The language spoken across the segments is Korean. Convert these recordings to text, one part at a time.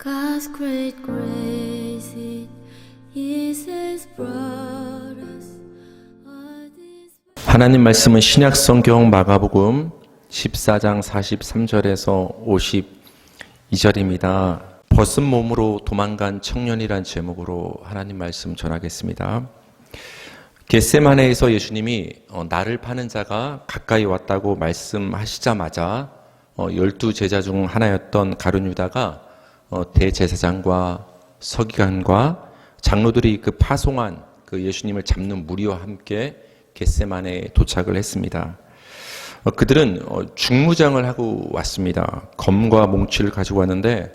God's great grace, it is has brought us all this. 하나님 말씀은 신약 성경 마가복음 14장 43절에서 52절입니다. 벗은 몸으로 도망간 청년이란 제목으로 하나님 말씀 전하겠습니다. 겟세마네에서 예수님이 나를 파는 자가 가까이 왔다고 말씀하시자마자 12제자 중 하나였던 가룟 유다가 대제사장과 서기관과 장로들이 그 파송한 그 예수님을 잡는 무리와 함께 겟세마네에 도착을 했습니다. 그들은 중무장을 하고 왔습니다. 검과 몽치를 가지고 왔는데,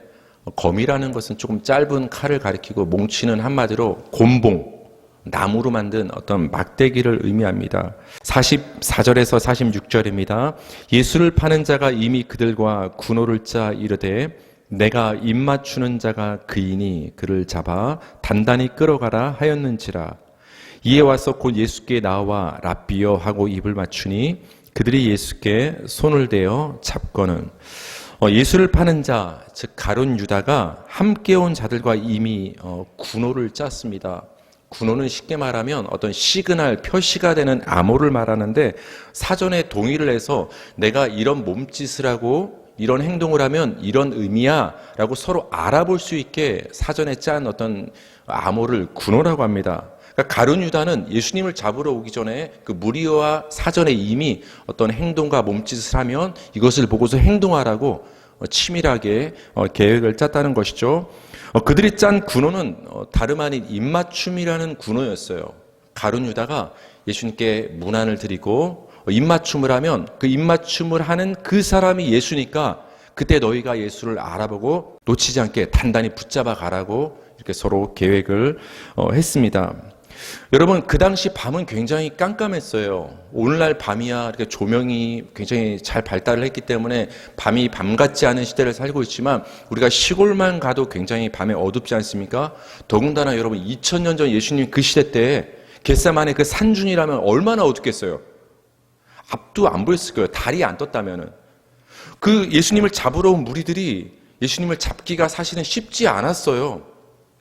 검이라는 것은 조금 짧은 칼을 가리키고 몽치는 한마디로 곤봉, 나무로 만든 어떤 막대기를 의미합니다. 44절에서 46절입니다. 예수를 파는 자가 이미 그들과 군호를 짜 이르되 내가 입맞추는 자가 그이니 그를 잡아 단단히 끌어가라 하였는지라. 이에 와서 곧 예수께 나와 랍비여 하고 입을 맞추니 그들이 예수께 손을 대어 잡거는. 예수를 파는 자, 즉 가룟 유다가 함께 온 자들과 이미 군호를 짰습니다. 군호는 쉽게 말하면 어떤 시그널, 표시가 되는 암호를 말하는데, 사전에 동의를 해서 내가 이런 몸짓을 하고 이런 행동을 하면 이런 의미야 라고 서로 알아볼 수 있게 사전에 짠 어떤 암호를 군호라고 합니다. 그러니까 가룟 유다는 예수님을 잡으러 오기 전에 그 무리와 사전에 이미 어떤 행동과 몸짓을 하면 이것을 보고서 행동하라고 치밀하게 계획을 짰다는 것이죠. 그들이 짠 군호는 다름 아닌 입맞춤이라는 군호였어요. 가룟 유다가 예수님께 문안을 드리고 입맞춤을 하면 그 입맞춤을 하는 그 사람이 예수니까 그때 너희가 예수를 알아보고 놓치지 않게 단단히 붙잡아 가라고 이렇게 서로 계획을 했습니다. 여러분, 그 당시 밤은 굉장히 깜깜했어요. 오늘날 밤이야 이렇게 조명이 굉장히 잘 발달을 했기 때문에 밤이 밤 같지 않은 시대를 살고 있지만, 우리가 시골만 가도 굉장히 밤에 어둡지 않습니까? 더군다나 여러분, 2000년 전 예수님 그 시대 때 겟세마네 그 산중이라면 얼마나 어둡겠어요. 앞도 안 보였을 거예요. 달이 안 떴다면은. 그 예수님을 잡으러 온 무리들이 예수님을 잡기가 사실은 쉽지 않았어요.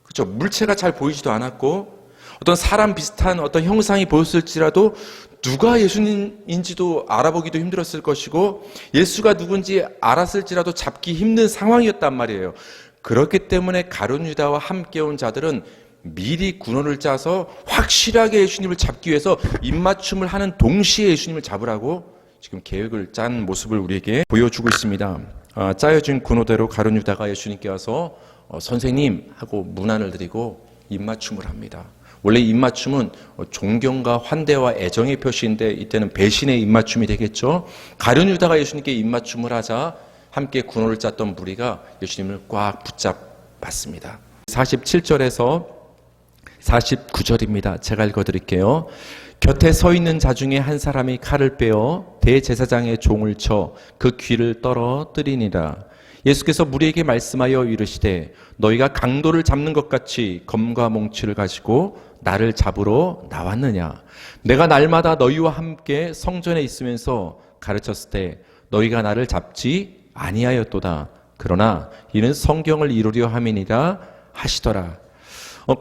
그렇죠? 물체가 잘 보이지도 않았고, 어떤 사람 비슷한 어떤 형상이 보였을지라도 누가 예수님인지도 알아보기도 힘들었을 것이고, 예수가 누군지 알았을지라도 잡기 힘든 상황이었단 말이에요. 그렇기 때문에 가룟 유다와 함께 온 자들은 미리 군호를 짜서 확실하게 예수님을 잡기 위해서 입맞춤을 하는 동시에 예수님을 잡으라고 지금 계획을 짠 모습을 우리에게 보여주고 있습니다. 짜여진 군호대로 가룟 유다가 예수님께 와서 선생님 하고 문안을 드리고 입맞춤을 합니다. 원래 입맞춤은 존경과 환대와 애정의 표시인데 이때는 배신의 입맞춤이 되겠죠. 가룟 유다가 예수님께 입맞춤을 하자 함께 군호를 짰던 무리가 예수님을 꽉 붙잡았습니다. 47절에서 49절입니다. 제가 읽어드릴게요. 곁에 서 있는 자 중에 한 사람이 칼을 빼어 대제사장의 종을 쳐 그 귀를 떨어뜨리니라. 예수께서 무리에게 말씀하여 이르시되 너희가 강도를 잡는 것 같이 검과 몽치를 가지고 나를 잡으러 나왔느냐. 내가 날마다 너희와 함께 성전에 있으면서 가르쳤을 때 너희가 나를 잡지 아니하였도다. 그러나 이는 성경을 이루려 함이니라 하시더라.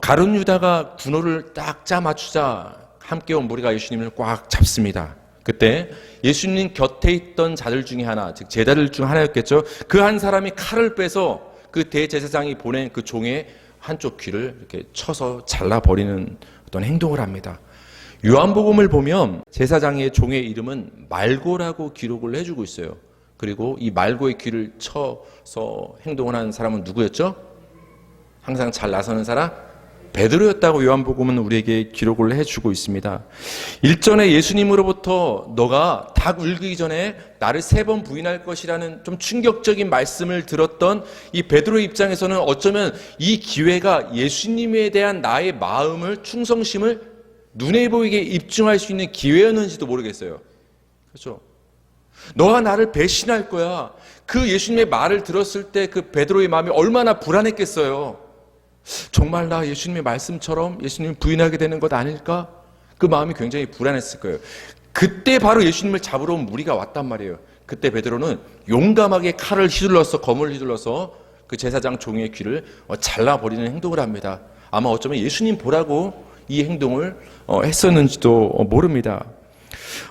가룟 유다가 군호를 딱 짜 맞추자 함께 온 무리가 예수님을 꽉 잡습니다. 그때 예수님 곁에 있던 자들 중에 하나, 즉 제자들 중 하나였겠죠. 그 한 사람이 칼을 빼서 그 대제사장이 보낸 그 종의 한쪽 귀를 이렇게 쳐서 잘라버리는 어떤 행동을 합니다. 요한복음을 보면 제사장의 종의 이름은 말고라고 기록을 해주고 있어요. 그리고 이 말고의 귀를 쳐서 행동을 하는 사람은 누구였죠? 항상 잘 나서는 사람? 베드로였다고 요한복음은 우리에게 기록을 해주고 있습니다. 일전에 예수님으로부터 너가 닭 울기 전에 나를 3번 부인할 것이라는 좀 충격적인 말씀을 들었던 이 베드로의 입장에서는 어쩌면 이 기회가 예수님에 대한 나의 마음을, 충성심을 눈에 보이게 입증할 수 있는 기회였는지도 모르겠어요. 그렇죠? 너가 나를 배신할 거야. 그 예수님의 말을 들었을 때 그 베드로의 마음이 얼마나 불안했겠어요. 정말 나 예수님의 말씀처럼 예수님 부인하게 되는 것 아닐까? 그 마음이 굉장히 불안했을 거예요. 그때 바로 예수님을 잡으러 온 무리가 왔단 말이에요. 그때 베드로는 용감하게 칼을 휘둘러서, 검을 휘둘러서 그 제사장 종의 귀를 잘라버리는 행동을 합니다. 아마 어쩌면 예수님 보라고 이 행동을 했었는지도 모릅니다.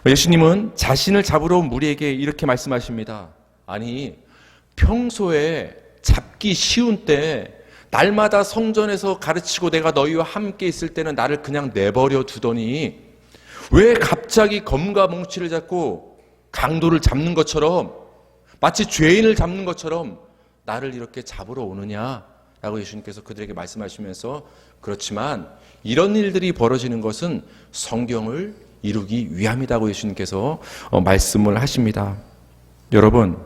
예수님은 자신을 잡으러 온 무리에게 이렇게 말씀하십니다. 아니, 평소에 잡기 쉬운 때 날마다 성전에서 가르치고 내가 너희와 함께 있을 때는 나를 그냥 내버려 두더니 왜 갑자기 검과 뭉치를 잡고 강도를 잡는 것처럼, 마치 죄인을 잡는 것처럼 나를 이렇게 잡으러 오느냐 라고 예수님께서 그들에게 말씀하시면서, 그렇지만 이런 일들이 벌어지는 것은 성경을 이루기 위함이라고 예수님께서 말씀을 하십니다. 여러분,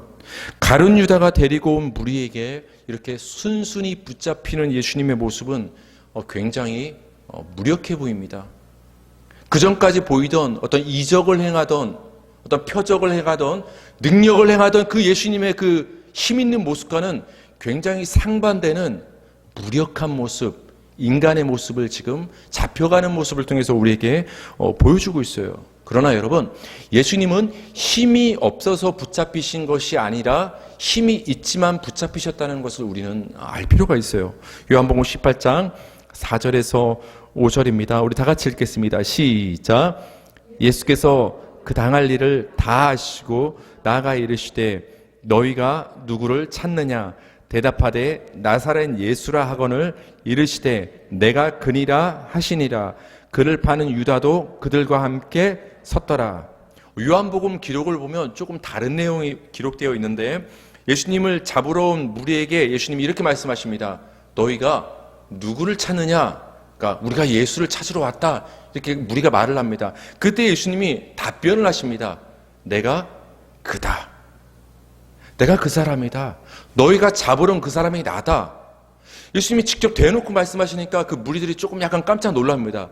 가룟 유다가 데리고 온 무리에게 이렇게 순순히 붙잡히는 예수님의 모습은 굉장히 무력해 보입니다. 그전까지 보이던 어떤 이적을 행하던, 어떤 표적을 행하던, 능력을 행하던 그 예수님의 그 힘 있는 모습과는 굉장히 상반되는 무력한 모습, 인간의 모습을 지금 잡혀가는 모습을 통해서 우리에게 보여주고 있어요. 그러나 여러분, 예수님은 힘이 없어서 붙잡히신 것이 아니라 힘이 있지만 붙잡히셨다는 것을 우리는 알 필요가 있어요. 요한복음 18장 4절에서 5절입니다. 우리 다 같이 읽겠습니다. 시작. 예수께서 그 당할 일을 다 하시고 나아가 이르시되 너희가 누구를 찾느냐? 대답하되 나사렛 예수라 하거늘 이르시되 내가 그니라 하시니라. 그를 파는 유다도 그들과 함께 섰더라. 요한복음 기록을 보면 조금 다른 내용이 기록되어 있는데, 예수님을 잡으러 온 무리에게 예수님이 이렇게 말씀하십니다. 너희가 누구를 찾느냐? 그러니까 우리가 예수를 찾으러 왔다, 이렇게 무리가 말을 합니다. 그때 예수님이 답변을 하십니다. 내가 그다. 내가 그 사람이다. 너희가 잡으러 온 그 사람이 나다. 예수님이 직접 대놓고 말씀하시니까 그 무리들이 조금 약간 깜짝 놀랍니다.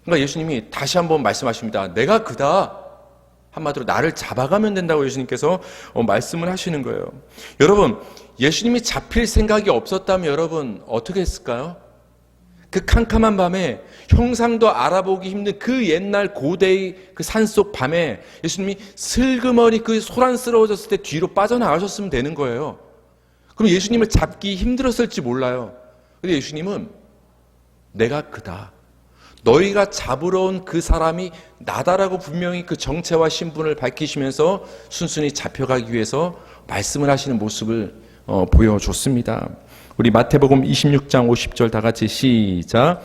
그러니까 예수님이 다시 한번 말씀하십니다. 내가 그다. 한마디로 나를 잡아가면 된다고 예수님께서 말씀을 하시는 거예요. 여러분, 예수님이 잡힐 생각이 없었다면 여러분 어떻게 했을까요? 그 캄캄한 밤에 형상도 알아보기 힘든 그 옛날 고대의 그 산속 밤에 예수님이 슬그머니 그 소란스러워졌을 때 뒤로 빠져나가셨으면 되는 거예요. 그럼 예수님을 잡기 힘들었을지 몰라요. 근데 예수님은 내가 그다. 너희가 잡으러 온 그 사람이 나다라고 분명히 그 정체와 신분을 밝히시면서 순순히 잡혀가기 위해서 말씀을 하시는 모습을 보여줬습니다. 우리 마태복음 26장 50절 다 같이 시작.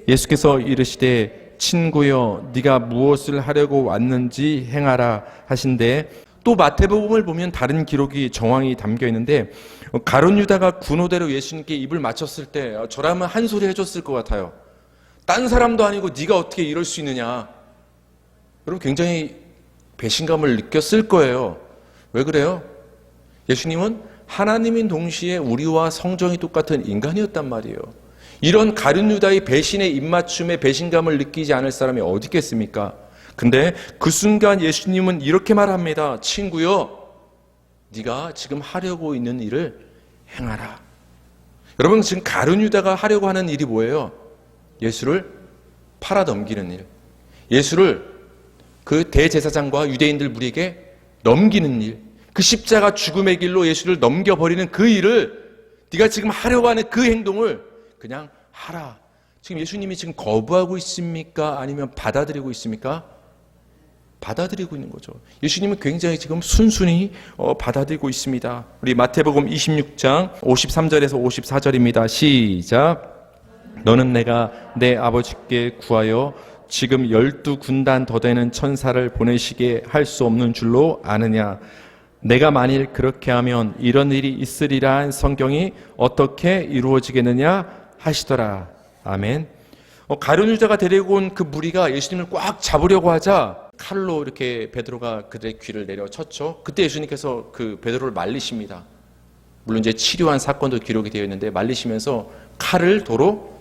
예수께서 이르시되 친구여 네가 무엇을 하려고 왔는지 행하라 하신대. 또 마태복음을 보면 다른 기록이 정황이 담겨 있는데, 가룟 유다가 군호대로 예수님께 입을 맞췄을 때 저라면 한 소리 해줬을 것 같아요. 딴 사람도 아니고 네가 어떻게 이럴 수 있느냐. 여러분 굉장히 배신감을 느꼈을 거예요. 왜 그래요? 예수님은 하나님인 동시에 우리와 성정이 똑같은 인간이었단 말이에요. 이런 가룟 유다의 배신의 입맞춤에 배신감을 느끼지 않을 사람이 어디 있겠습니까? 근데 그 순간 예수님은 이렇게 말합니다. 친구여, 네가 지금 하려고 있는 일을 행하라. 여러분, 지금 가룟 유다가 하려고 하는 일이 뭐예요? 예수를 팔아넘기는 일, 예수를 그 대제사장과 유대인들 무리에게 넘기는 일, 그 십자가 죽음의 길로 예수를 넘겨버리는 그 일을, 네가 지금 하려고 하는 그 행동을 그냥 하라. 지금 예수님이 지금 거부하고 있습니까? 아니면 받아들이고 있습니까? 받아들이고 있는 거죠. 예수님은 굉장히 지금 순순히 받아들이고 있습니다. 우리 마태복음 26장 53절에서 54절입니다. 시작. 너는 내가 내 아버지께 구하여 지금 12군단 더 되는 천사를 보내시게 할 수 없는 줄로 아느냐. 내가 만일 그렇게 하면 이런 일이 있으리라 한 성경이 어떻게 이루어지겠느냐 하시더라. 아멘. 가룟 유다가 데리고 온 그 무리가 예수님을 꽉 잡으려고 하자 칼로 이렇게 베드로가 그들의 귀를 내려쳤죠. 그때 예수님께서 그 베드로를 말리십니다. 물론 이제 치료한 사건도 기록이 되어 있는데 말리시면서 칼을 도로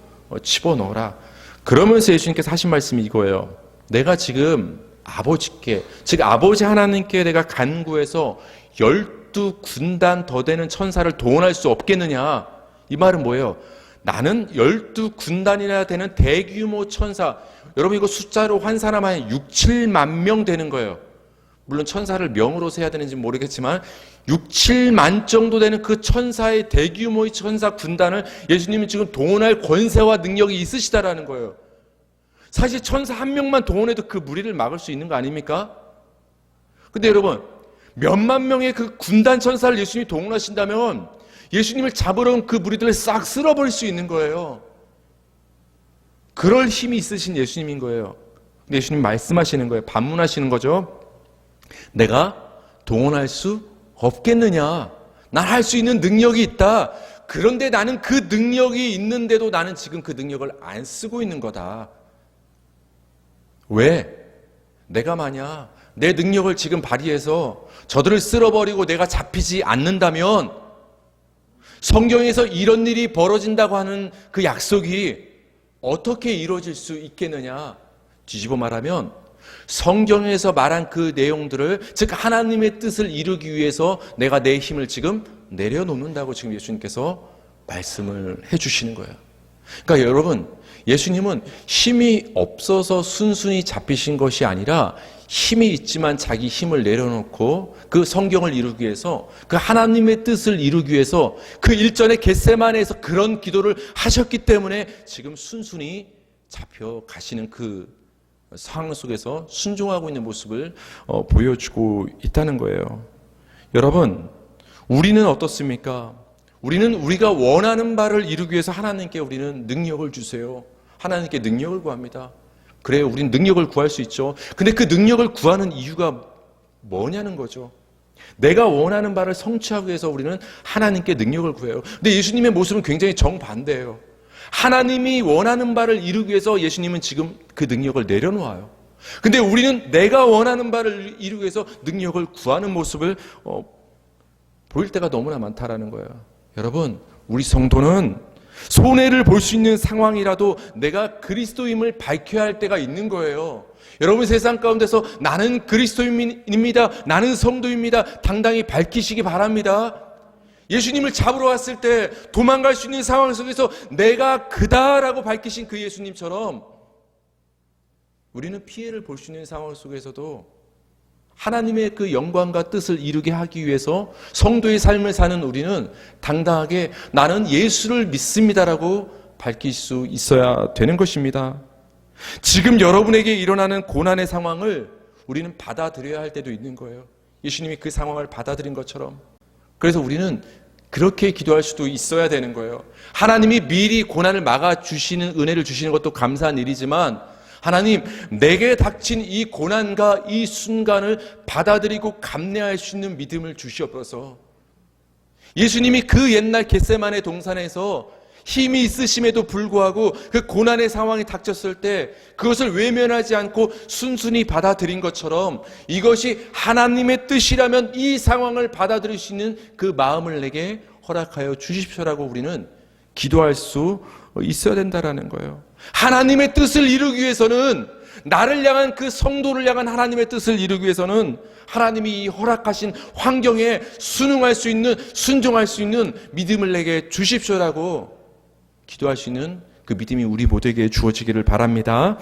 집어넣어라. 그러면서 예수님께서 하신 말씀이 이거예요. 내가 지금 아버지께, 즉 아버지 하나님께 내가 간구해서 12군단 더 되는 천사를 동원할 수 없겠느냐. 이 말은 뭐예요? 나는 12군단이나 되는 대규모 천사, 여러분 이거 숫자로 환산하면 6, 7만 명 되는 거예요. 물론 천사를 명으로 세야 되는지 모르겠지만 6, 7만 정도 되는 그 천사의 대규모의 천사 군단을 예수님이 지금 동원할 권세와 능력이 있으시다라는 거예요. 사실 천사 한 명만 동원해도 그 무리를 막을 수 있는 거 아닙니까? 근데 여러분, 몇만 명의 그 군단 천사를 예수님이 동원하신다면 예수님을 잡으러 온 그 무리들을 싹 쓸어버릴 수 있는 거예요. 그럴 힘이 있으신 예수님인 거예요. 근데 예수님 말씀하시는 거예요. 반문하시는 거죠. 내가 동원할 수 없겠느냐? 난 할 수 있는 능력이 있다. 그런데 나는 그 능력이 있는데도 나는 지금 그 능력을 안 쓰고 있는 거다. 왜? 내가 만약 내 능력을 지금 발휘해서 저들을 쓸어버리고 내가 잡히지 않는다면 성경에서 이런 일이 벌어진다고 하는 그 약속이 어떻게 이루어질 수 있겠느냐? 뒤집어 말하면 성경에서 말한 그 내용들을, 즉 하나님의 뜻을 이루기 위해서 내가 내 힘을 지금 내려놓는다고 지금 예수님께서 말씀을 해주시는 거예요. 그러니까 여러분, 예수님은 힘이 없어서 순순히 잡히신 것이 아니라 힘이 있지만 자기 힘을 내려놓고 그 성경을 이루기 위해서, 그 하나님의 뜻을 이루기 위해서 그 일전에 겟세마네에서 그런 기도를 하셨기 때문에 지금 순순히 잡혀가시는 그 상황 속에서 순종하고 있는 모습을 보여주고 있다는 거예요. 여러분, 우리는 어떻습니까? 우리는 우리가 원하는 바를 이루기 위해서 하나님께 우리는 능력을 주세요. 하나님께 능력을 구합니다. 그래요, 우리는 능력을 구할 수 있죠. 근데 그 능력을 구하는 이유가 뭐냐는 거죠. 내가 원하는 바를 성취하기 위해서 우리는 하나님께 능력을 구해요. 근데 예수님의 모습은 굉장히 정반대예요. 하나님이 원하는 바를 이루기 위해서 예수님은 지금 그 능력을 내려놓아요. 근데 우리는 내가 원하는 바를 이루기 위해서 능력을 구하는 모습을 보일 때가 너무나 많다라는 거예요. 여러분, 우리 성도는 손해를 볼 수 있는 상황이라도 내가 그리스도임을 밝혀야 할 때가 있는 거예요. 여러분, 세상 가운데서 나는 그리스도인입니다, 나는 성도입니다, 당당히 밝히시기 바랍니다. 예수님을 잡으러 왔을 때 도망갈 수 있는 상황 속에서 내가 그다라고 밝히신 그 예수님처럼 우리는 피해를 볼 수 있는 상황 속에서도 하나님의 그 영광과 뜻을 이루게 하기 위해서 성도의 삶을 사는 우리는 당당하게 나는 예수를 믿습니다라고 밝힐 수 있어야 되는 것입니다. 지금 여러분에게 일어나는 고난의 상황을 우리는 받아들여야 할 때도 있는 거예요. 예수님이 그 상황을 받아들인 것처럼. 그래서 우리는 그렇게 기도할 수도 있어야 되는 거예요. 하나님이 미리 고난을 막아주시는 은혜를 주시는 것도 감사한 일이지만 하나님, 내게 닥친 이 고난과 이 순간을 받아들이고 감내할 수 있는 믿음을 주시옵소서. 예수님이 그 옛날 겟세마네 동산에서 힘이 있으심에도 불구하고 그 고난의 상황이 닥쳤을 때 그것을 외면하지 않고 순순히 받아들인 것처럼 이것이 하나님의 뜻이라면 이 상황을 받아들일 수 있는 그 마음을 내게 허락하여 주십시오라고 우리는 기도할 수 있어야 된다라는 거예요. 하나님의 뜻을 이루기 위해서는, 나를 향한 그 성도를 향한 하나님의 뜻을 이루기 위해서는 하나님이 이 허락하신 환경에 순응할 수 있는, 순종할 수 있는 믿음을 내게 주십시오라고 기도할 수 있는 그 믿음이 우리 모두에게 주어지기를 바랍니다.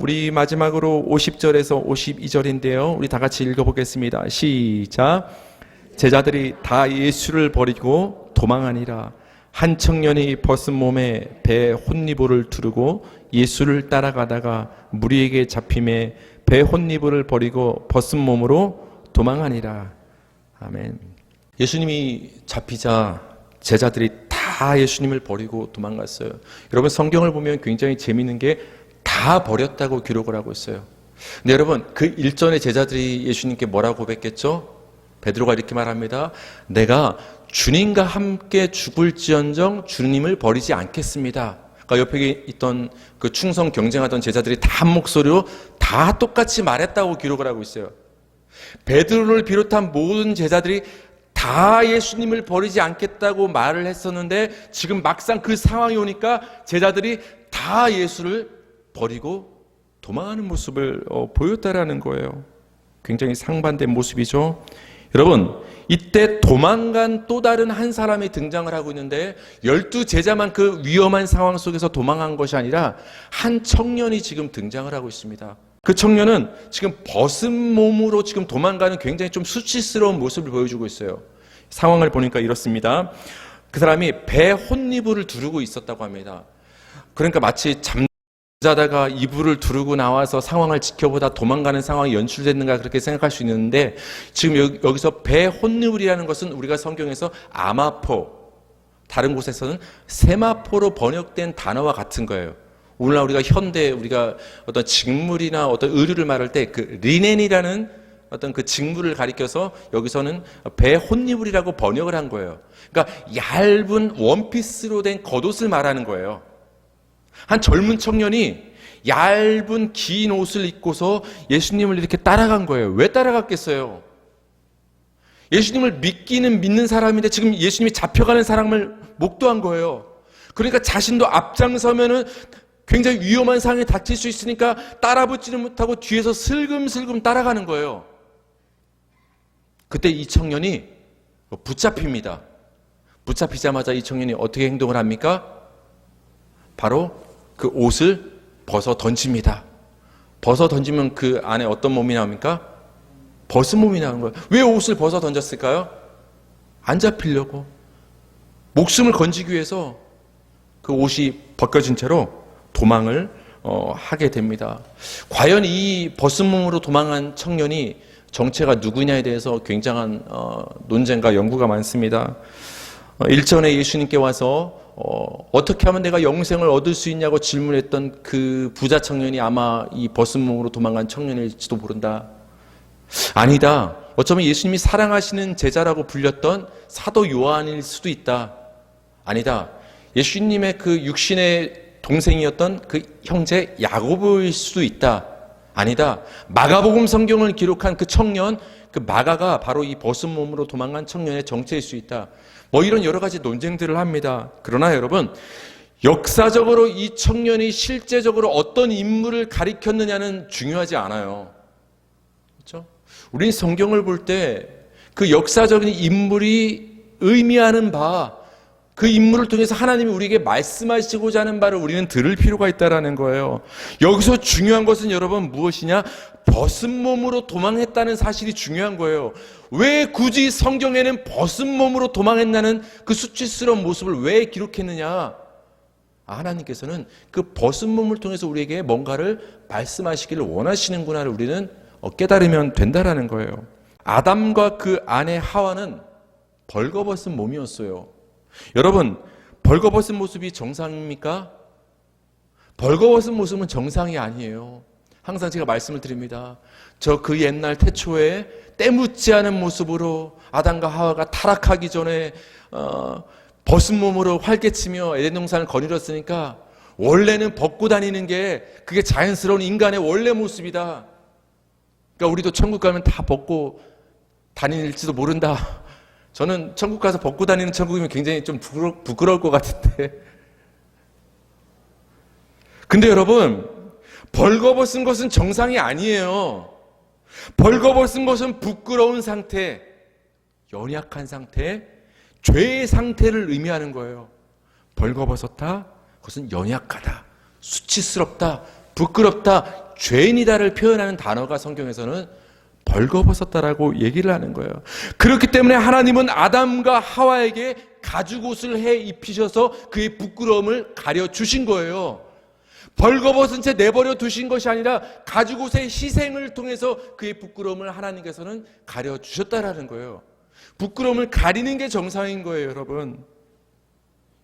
우리 마지막으로 50절에서 52절인데요. 우리 다 같이 읽어보겠습니다. 시작. 제자들이 다 예수를 버리고 도망하니라. 한 청년이 벗은 몸에 배 혼니볼을 두르고 예수를 따라가다가 무리에게 잡힘에 배 혼니볼을 버리고 벗은 몸으로 도망하니라. 아멘. 예수님이 잡히자 제자들이 다 예수님을 버리고 도망갔어요. 여러분, 성경을 보면 굉장히 재미있는 게 다 버렸다고 기록을 하고 있어요. 근데 여러분, 그 일전에 제자들이 예수님께 뭐라고 고백했죠? 베드로가 이렇게 말합니다. 내가 주님과 함께 죽을지언정 주님을 버리지 않겠습니다. 그러니까 옆에 있던 그 충성 경쟁하던 제자들이 다 한 목소리로 다 똑같이 말했다고 기록을 하고 있어요. 베드로를 비롯한 모든 제자들이 다 예수님을 버리지 않겠다고 말을 했었는데 지금 막상 그 상황이 오니까 제자들이 다 예수를 버리고 도망하는 모습을 보였다라는 거예요. 굉장히 상반된 모습이죠. 여러분, 이때 도망간 또 다른 한 사람이 등장을 하고 있는데 12제자만 그 위험한 상황 속에서 도망한 것이 아니라 한 청년이 지금 등장을 하고 있습니다. 그 청년은 지금 벗은 몸으로 지금 도망가는 굉장히 좀 수치스러운 모습을 보여주고 있어요. 상황을 보니까 이렇습니다. 그 사람이 배 혼이불을 두르고 있었다고 합니다. 그러니까 마치 잠자다가 이불을 두르고 나와서 상황을 지켜보다 도망가는 상황이 연출됐는가 그렇게 생각할 수 있는데, 지금 여기서 배 혼이불이라는 것은 우리가 성경에서 아마포, 다른 곳에서는 세마포로 번역된 단어와 같은 거예요. 오늘날 우리가 현대 우리가 어떤 직물이나 어떤 의류를 말할 때 그 리넨이라는 어떤 그 직물을 가리켜서 여기서는 배 혼이불이라고 번역을 한 거예요. 그러니까 얇은 원피스로 된 겉옷을 말하는 거예요. 한 젊은 청년이 얇은 긴 옷을 입고서 예수님을 이렇게 따라간 거예요. 왜 따라갔겠어요? 예수님을 믿기는 믿는 사람인데 지금 예수님이 잡혀가는 사람을 목도한 거예요. 그러니까 자신도 앞장서면은 굉장히 위험한 상황에 닥칠 수 있으니까 따라붙지는 못하고 뒤에서 슬금슬금 따라가는 거예요. 그때 이 청년이 붙잡힙니다. 붙잡히자마자 이 청년이 어떻게 행동을 합니까? 바로 그 옷을 벗어 던집니다. 벗어 던지면 그 안에 어떤 몸이 나옵니까? 벗은 몸이 나오는 거예요. 왜 옷을 벗어 던졌을까요? 안 잡히려고. 목숨을 건지기 위해서 그 옷이 벗겨진 채로 도망을 하게 됩니다. 과연 이 벗은 몸으로 도망한 청년이 정체가 누구냐에 대해서 굉장한 논쟁과 연구가 많습니다. 일전에 예수님께 와서 어떻게 하면 내가 영생을 얻을 수 있냐고 질문했던 그 부자 청년이 아마 이 벗은 몸으로 도망간 청년일지도 모른다. 아니다. 어쩌면 예수님이 사랑하시는 제자라고 불렸던 사도 요한일 수도 있다. 아니다. 예수님의 그 육신의 동생이었던 그 형제 야고보일 수도 있다. 아니다. 마가복음 성경을 기록한 그 청년, 그 마가가 바로 이 벗은 몸으로 도망간 청년의 정체일 수 있다. 뭐 이런 여러 가지 논쟁들을 합니다. 그러나 여러분, 역사적으로 이 청년이 실제적으로 어떤 인물을 가리켰느냐는 중요하지 않아요. 그렇죠? 우리 성경을 볼 때 그 역사적인 인물이 의미하는 바, 그 인물을 통해서 하나님이 우리에게 말씀하시고자 하는 바를 우리는 들을 필요가 있다는 거예요. 여기서 중요한 것은 여러분 무엇이냐? 벗은 몸으로 도망했다는 사실이 중요한 거예요. 왜 굳이 성경에는 벗은 몸으로 도망했다는 그 수치스러운 모습을 왜 기록했느냐? 하나님께서는 그 벗은 몸을 통해서 우리에게 뭔가를 말씀하시기를 원하시는구나를 우리는 깨달으면 된다라는 거예요. 아담과 그 아내 하와는 벌거벗은 몸이었어요. 여러분, 벌거벗은 모습이 정상입니까? 벌거벗은 모습은 정상이 아니에요. 항상 제가 말씀을 드립니다. 저 그 옛날 태초에 때묻지 않은 모습으로 아담과 하와가 타락하기 전에 벗은 몸으로 활개치며 에덴 동산을 거닐었으니까 원래는 벗고 다니는 게 그게 자연스러운 인간의 원래 모습이다. 그러니까 우리도 천국 가면 다 벗고 다닐지도 모른다. 저는 천국 가서 벗고 다니는 천국이면 굉장히 좀 부끄러울 것 같은데. 근데 여러분, 벌거벗은 것은 정상이 아니에요. 벌거벗은 것은 부끄러운 상태, 연약한 상태, 죄의 상태를 의미하는 거예요. 벌거벗었다, 그것은 연약하다, 수치스럽다, 부끄럽다, 죄인이다를 표현하는 단어가 성경에서는 벌거벗었다라고 얘기를 하는 거예요. 그렇기 때문에 하나님은 아담과 하와에게 가죽옷을 해 입히셔서 그의 부끄러움을 가려주신 거예요. 벌거벗은 채 내버려 두신 것이 아니라 가죽옷의 희생을 통해서 그의 부끄러움을 하나님께서는 가려주셨다라는 거예요. 부끄러움을 가리는 게 정상인 거예요, 여러분.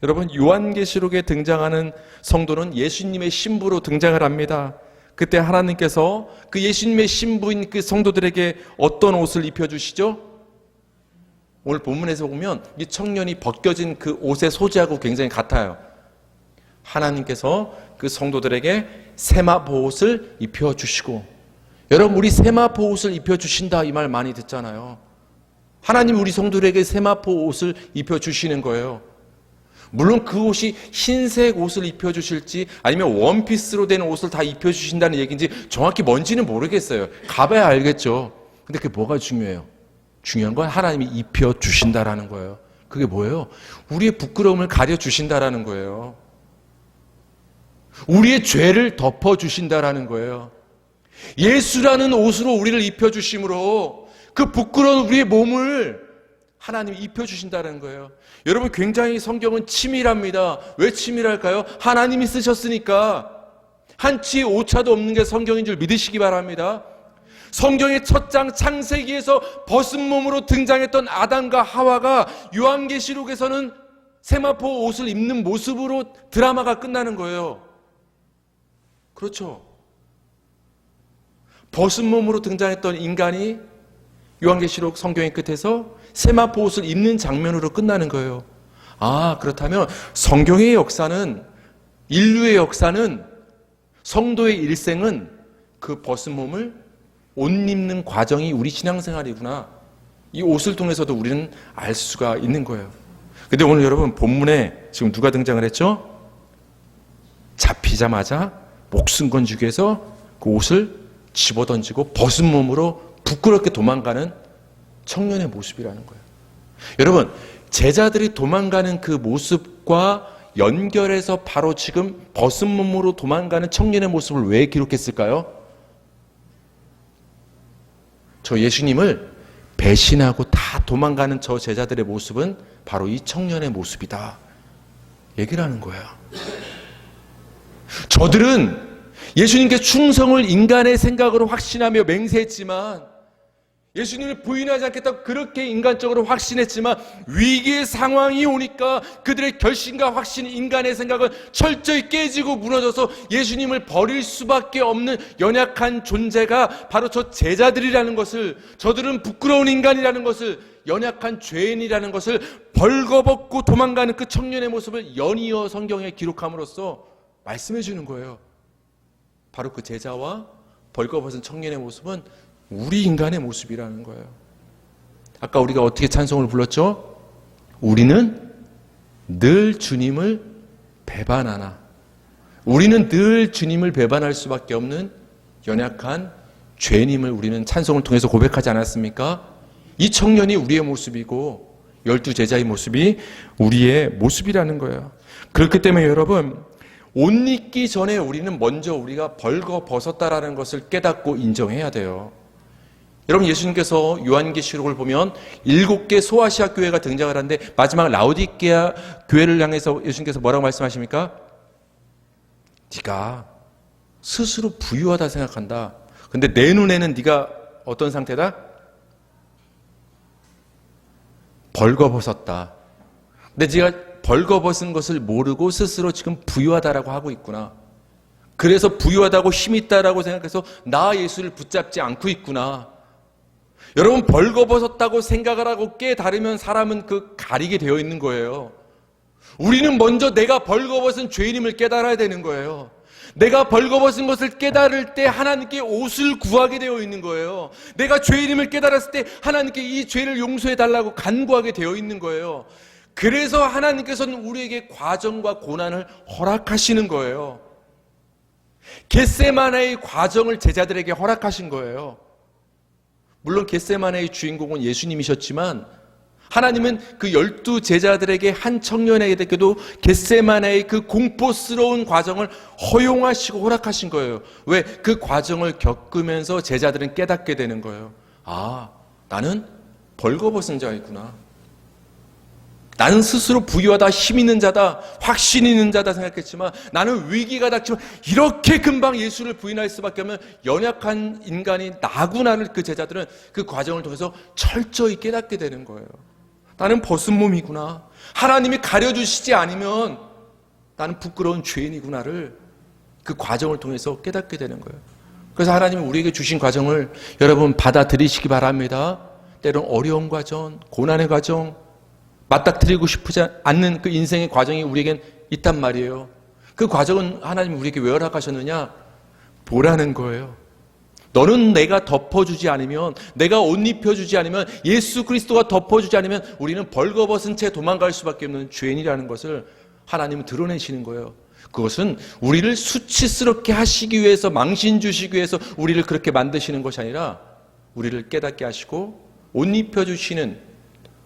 여러분, 요한계시록에 등장하는 성도는 예수님의 신부로 등장을 합니다. 그때 하나님께서 그 예수님의 신부인 그 성도들에게 어떤 옷을 입혀주시죠? 오늘 본문에서 보면 이 청년이 벗겨진 그 옷의 소재하고 굉장히 같아요. 하나님께서 그 성도들에게 세마포 옷을 입혀주시고, 여러분, 우리 세마포 옷을 입혀주신다 이 말 많이 듣잖아요. 하나님 우리 성도들에게 세마포 옷을 입혀주시는 거예요. 물론 그 옷이 흰색 옷을 입혀주실지 아니면 원피스로 된 옷을 다 입혀주신다는 얘기인지 정확히 뭔지는 모르겠어요. 가봐야 알겠죠. 근데 그게 뭐가 중요해요? 중요한 건 하나님이 입혀주신다라는 거예요. 그게 뭐예요? 우리의 부끄러움을 가려주신다라는 거예요. 우리의 죄를 덮어주신다라는 거예요. 예수라는 옷으로 우리를 입혀주심으로 그 부끄러운 우리의 몸을 하나님이 입혀주신다는 거예요. 여러분, 굉장히 성경은 치밀합니다. 왜 치밀할까요? 하나님이 쓰셨으니까. 한치의 오차도 없는 게 성경인 줄 믿으시기 바랍니다. 성경의 첫 장 창세기에서 벗은 몸으로 등장했던 아담과 하와가 요한계시록에서는 세마포 옷을 입는 모습으로 드라마가 끝나는 거예요. 그렇죠. 벗은 몸으로 등장했던 인간이 요한계시록 성경의 끝에서 세마포 옷을 입는 장면으로 끝나는 거예요. 아, 그렇다면 성경의 역사는, 인류의 역사는, 성도의 일생은 그 벗은 몸을 옷 입는 과정이 우리 신앙생활이구나. 이 옷을 통해서도 우리는 알 수가 있는 거예요. 근데 오늘 여러분, 본문에 지금 누가 등장을 했죠? 잡히자마자 목숨 건지기 위해서 그 옷을 집어던지고 벗은 몸으로 부끄럽게 도망가는 청년의 모습이라는 거예요. 여러분, 제자들이 도망가는 그 모습과 연결해서 바로 지금 벗은 몸으로 도망가는 청년의 모습을 왜 기록했을까요? 저 예수님을 배신하고 다 도망가는 저 제자들의 모습은 바로 이 청년의 모습이다, 얘기를 하는 거예요. 저들은 예수님께 충성을 인간의 생각으로 확신하며 맹세했지만, 예수님을 부인하지 않겠다고 그렇게 인간적으로 확신했지만, 위기의 상황이 오니까 그들의 결심과 확신이 인간의 생각은 철저히 깨지고 무너져서 예수님을 버릴 수밖에 없는 연약한 존재가 바로 저 제자들이라는 것을, 저들은 부끄러운 인간이라는 것을, 연약한 죄인이라는 것을 벌거벗고 도망가는 그 청년의 모습을 연이어 성경에 기록함으로써 말씀해 주는 거예요. 바로 그 제자와 벌거벗은 청년의 모습은 우리 인간의 모습이라는 거예요. 아까 우리가 어떻게 찬송을 불렀죠? 우리는 늘 주님을 배반하나. 우리는 늘 주님을 배반할 수밖에 없는 연약한 죄인임을 우리는 찬송을 통해서 고백하지 않았습니까? 이 청년이 우리의 모습이고 12 제자의 모습이 우리의 모습이라는 거예요. 그렇기 때문에 여러분, 옷 입기 전에 우리는 먼저 우리가 벌거벗었다라는 것을 깨닫고 인정해야 돼요. 여러분, 예수님께서 요한계시록을 보면 7개 소아시아 교회가 등장을 하는데 마지막 라오디게아 교회를 향해서 예수님께서 뭐라고 말씀하십니까? 네가 스스로 부유하다 생각한다. 근데 내 눈에는 네가 어떤 상태다? 벌거벗었다. 근데 네가 벌거벗은 것을 모르고 스스로 지금 부유하다라고 하고 있구나. 그래서 부유하다고 힘이 있다라고 생각해서 나 예수를 붙잡지 않고 있구나. 여러분, 벌거벗었다고 생각을 하고 깨달으면 사람은 그 가리게 되어 있는 거예요. 우리는 먼저 내가 벌거벗은 죄인임을 깨달아야 되는 거예요. 내가 벌거벗은 것을 깨달을 때 하나님께 옷을 구하게 되어 있는 거예요. 내가 죄인임을 깨달았을 때 하나님께 이 죄를 용서해 달라고 간구하게 되어 있는 거예요. 그래서 하나님께서는 우리에게 과정과 고난을 허락하시는 거예요. 겟세마네의 과정을 제자들에게 허락하신 거예요. 물론 겟세마네의 주인공은 예수님이셨지만 하나님은 그 12 제자들에게 한 청년에게도 겟세마네의 그 공포스러운 과정을 허용하시고 허락하신 거예요. 왜? 그 과정을 겪으면서 제자들은 깨닫게 되는 거예요. 아, 나는 벌거벗은 자이구나. 나는 스스로 부유하다, 힘 있는 자다, 확신 있는 자다 생각했지만 나는 위기가 닥치면 이렇게 금방 예수를 부인할 수밖에 없는 연약한 인간이 나구나를 그 제자들은 그 과정을 통해서 철저히 깨닫게 되는 거예요. 나는 벗은 몸이구나. 하나님이 가려주시지 않으면 나는 부끄러운 죄인이구나를 그 과정을 통해서 깨닫게 되는 거예요. 그래서 하나님이 우리에게 주신 과정을 여러분 받아들이시기 바랍니다. 때론 어려운 과정, 고난의 과정, 맞닥뜨리고 싶지 않는 그 인생의 과정이 우리에겐 있단 말이에요. 그 과정은 하나님이 우리에게 왜 허락하셨느냐? 보라는 거예요. 너는 내가 덮어주지 않으면, 내가 옷 입혀주지 않으면, 예수 그리스도가 덮어주지 않으면 우리는 벌거벗은 채 도망갈 수밖에 없는 죄인이라는 것을 하나님은 드러내시는 거예요. 그것은 우리를 수치스럽게 하시기 위해서, 망신 주시기 위해서 우리를 그렇게 만드시는 것이 아니라 우리를 깨닫게 하시고 옷 입혀주시는,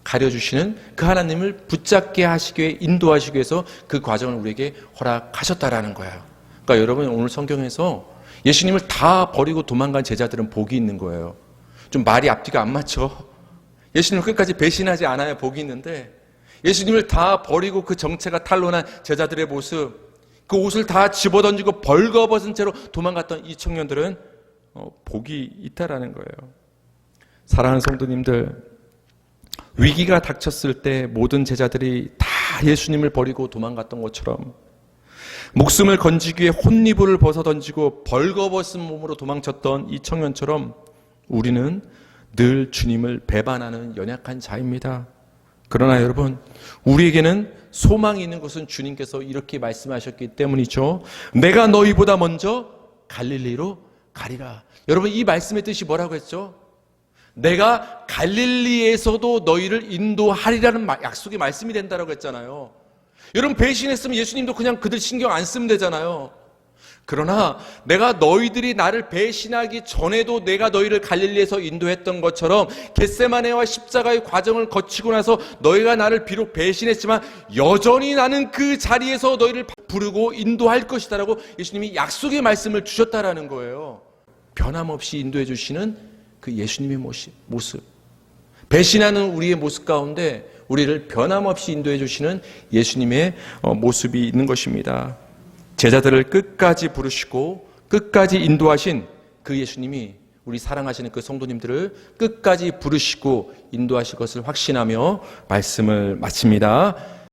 가려주시는 그 하나님을 붙잡게 하시기 위해, 인도하시기 위해서 그 과정을 우리에게 허락하셨다라는 거예요. 그러니까 여러분, 오늘 성경에서 예수님을 다 버리고 도망간 제자들은 복이 있는 거예요. 좀 말이 앞뒤가 안 맞죠? 예수님을 끝까지 배신하지 않아야 복이 있는데 예수님을 다 버리고 그 정체가 탄로난 제자들의 모습, 그 옷을 다 집어던지고 벌거벗은 채로 도망갔던 이 청년들은 복이 있다라는 거예요. 사랑하는 성도님들, 위기가 닥쳤을 때 모든 제자들이 다 예수님을 버리고 도망갔던 것처럼 목숨을 건지기 위해 혼니부를 벗어던지고 벌거벗은 몸으로 도망쳤던 이 청년처럼 우리는 늘 주님을 배반하는 연약한 자입니다. 그러나 여러분, 우리에게는 소망이 있는 것은 주님께서 이렇게 말씀하셨기 때문이죠. 내가 너희보다 먼저 갈릴리로 가리라. 여러분, 이 말씀의 뜻이 뭐라고 했죠? 내가 갈릴리에서도 너희를 인도하리라는 약속의 말씀이 된다라고 했잖아요. 여러분, 배신했으면 예수님도 그냥 그들 신경 안 쓰면 되잖아요. 그러나 내가 너희들이 나를 배신하기 전에도 내가 너희를 갈릴리에서 인도했던 것처럼 겟세마네와 십자가의 과정을 거치고 나서 너희가 나를 비록 배신했지만 여전히 나는 그 자리에서 너희를 부르고 인도할 것이다라고 예수님이 약속의 말씀을 주셨다라는 거예요. 변함없이 인도해 주시는 그 예수님의 모습, 배신하는 우리의 모습 가운데 우리를 변함없이 인도해 주시는 예수님의 모습이 있는 것입니다. 제자들을 끝까지 부르시고 끝까지 인도하신 그 예수님이 우리 사랑하시는 그 성도님들을 끝까지 부르시고 인도하실 것을 확신하며 말씀을 마칩니다.